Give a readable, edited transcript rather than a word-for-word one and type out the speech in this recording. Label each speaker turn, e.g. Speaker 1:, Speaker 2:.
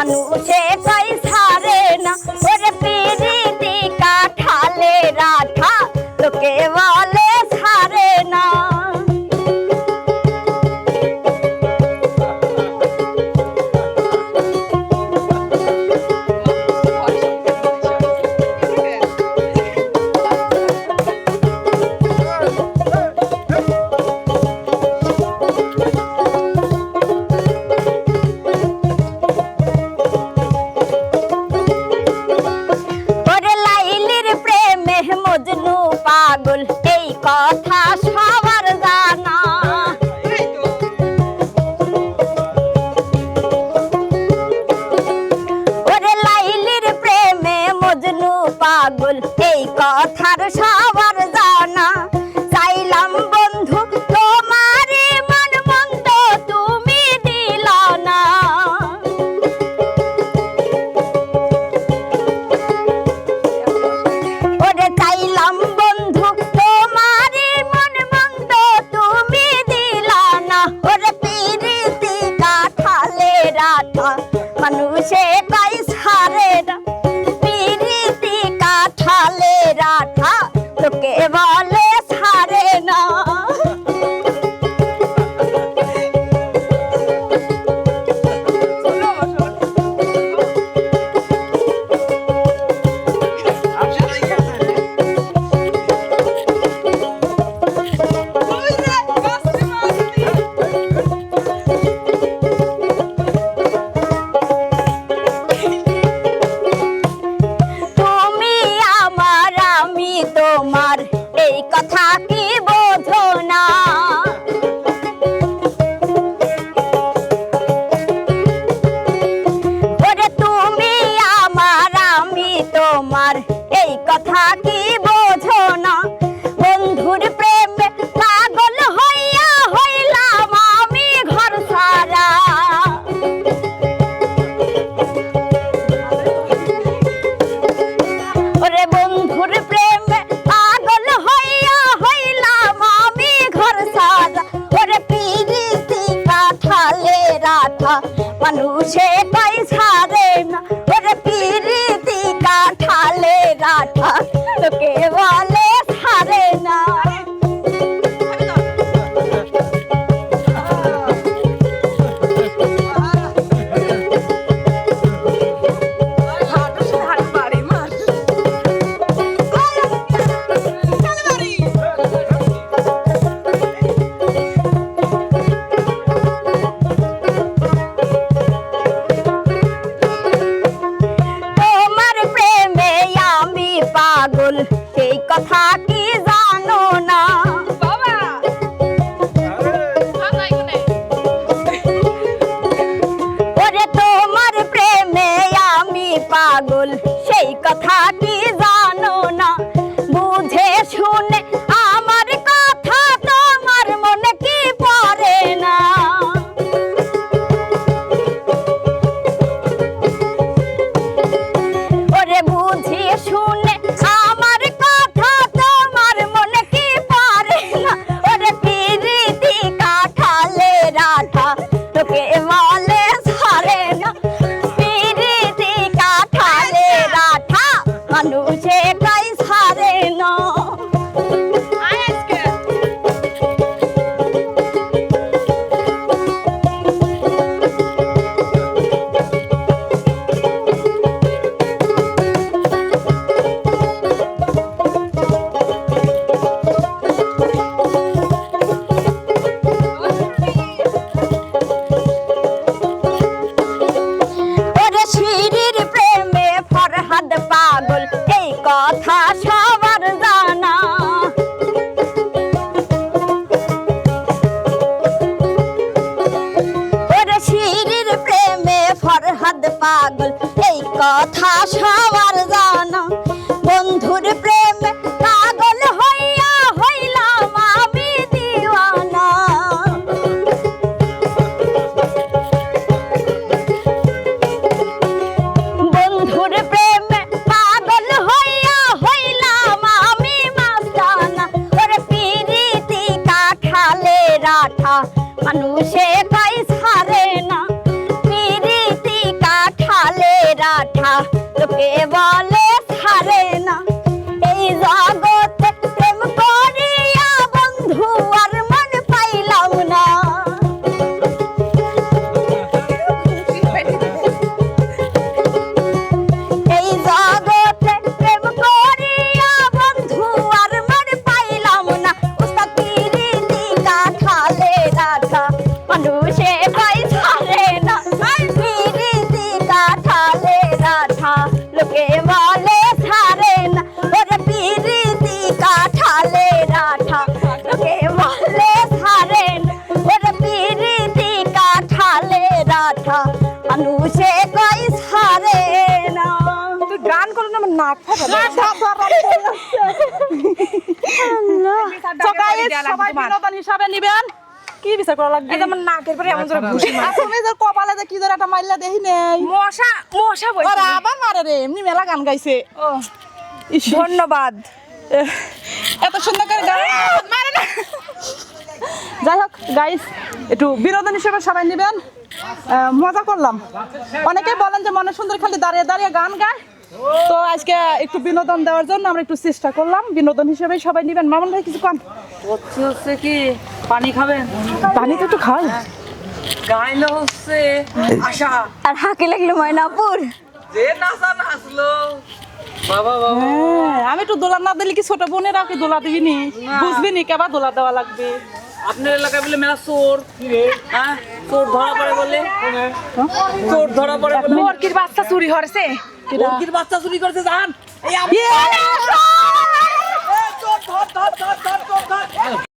Speaker 1: মানুষে কই ছাড়ে না ওরে পিরিতি কাঠালে রাঠা লোকে বলে ছাড়ে না মজনু পাগল এই কথা সবার জানা ওরে লাইলির প্রেমে মজনু পাগল এই কথার সবার জানা চাইলাম বন্ধু তোমারে মন মন্দ তুমি দিলা না ওরে চাইলাম বন্ধু তোমারে মন মন্দ তুমি দিলা না ওরে পিরিতি কাঠালে রাঠা মানুষে কই ছাড়ে না পিরিতি কাঠালে রাঠা তোকে বলে ছাড়ে না তোমার এই কথা কি বোঝো না ওরে তুমি আমার আমি তোমার এই কথা কি বোঝো না বন্ধুর প্রেমে পাগল হইয়া হইলাম আমি ঘর সারা ওরে বন্ধুর প্রেমে পাগল হইয়া হইলাম আমি ঘর সারা ওরে পিরিতি কাঠালে রাঠা মানুষে কই ছাড়ে না ওরে পিরিতি কাঠালে রাঠা তোকে বলে ছাড়ে না পাগল এই কথা কি জানো না বাবা ওরে তোমার প্রেমে আমি পাগল সেই কথা কি জানো না বুঝে শুনে আমার কথা তোমার মনে কি পড়ে না ওরে বুঝে শুনে আমার কথা তোমার মনে কি পড়ে না ওরে পিরিতি কাঠালে রাঠা তোকে বলে ছাড়ে না পিরিতি কাঠালে রাঠা মানুষে কই ছাড়ে না পাগল এই কথা সবার জানা ওরে শিরির প্রেমে ফরহাদ পাগল এই কথা সবার জানা বন্ধুর প্রেমে পাগল হইয়া হইলাম আমি দিওয়ানা বন্ধুর প্রেমে পাগল হইয়া হইলাম আমি মাস্তানা ওরে পিরিতি কাঠালে রাঠা মানুষে কই ছাড়ে না পিরিতি কাঠা মানুষে কই ছাড়ে না।
Speaker 2: তুই গান করলে না আমার নাক ফাটা সবাই বিনোদন হিসাবে নিবেন। কি বিচার করা লাগবে? আমার নাকের পরে এমন জোরে ঘুষি মারে। তুমি যে কপালে যে কি জোরে একটা মাইলা দেখি নেই। মশা বইছে। ওরা আবার মারে রে, এমনি মেলা গান গাইছে। ও ধন্যবাদ। এত সুন্দর করে গান মারে না। যাই হোক গাইস, একটু বিনোদন হিসেবে সবাই নিবেন। মজা করলাম। অনেকেই বলেন যে মনে সুন্দর খালি দাঁড়িয়ে দাঁড়িয়ে গান গায়, তো আজকে একটু বিনোদন দেওয়ার জন্য আমরা একটু চেষ্টা করলাম। বিনোদন হিসেবে সবাই নিবেন। মামুন ভাই কিছু কম
Speaker 3: হচ্ছে কি পানি খাবেন?
Speaker 2: পানি তো একটু খাই।
Speaker 3: গাইলো হচ্ছে আশা,
Speaker 1: আর হাঁকি লাগলো ময়নাপুর।
Speaker 3: যে নাচা নাচলো। বাবা বাবা
Speaker 2: হ্যাঁ, আমি একটু দোলা না দিলে কি ছোট বোনেরাও কি দোলা দিবি নি? বুঝবি নি কেবা দোলা দেওয়া লাগবে।
Speaker 3: আপনার এলাকায় বলে মেলা চোর, হ্যাঁ চোর ধরা পড়ে বলে, চোর ধরা পড়ে বলে
Speaker 2: মুরগির বাচ্চা চুরি হয়েছে।
Speaker 3: মুরগির বাচ্চা চুরি করতে যান। এই আমি-
Speaker 2: ইয়ে!
Speaker 3: চোর ধর ধর ধর ধর ধর ধর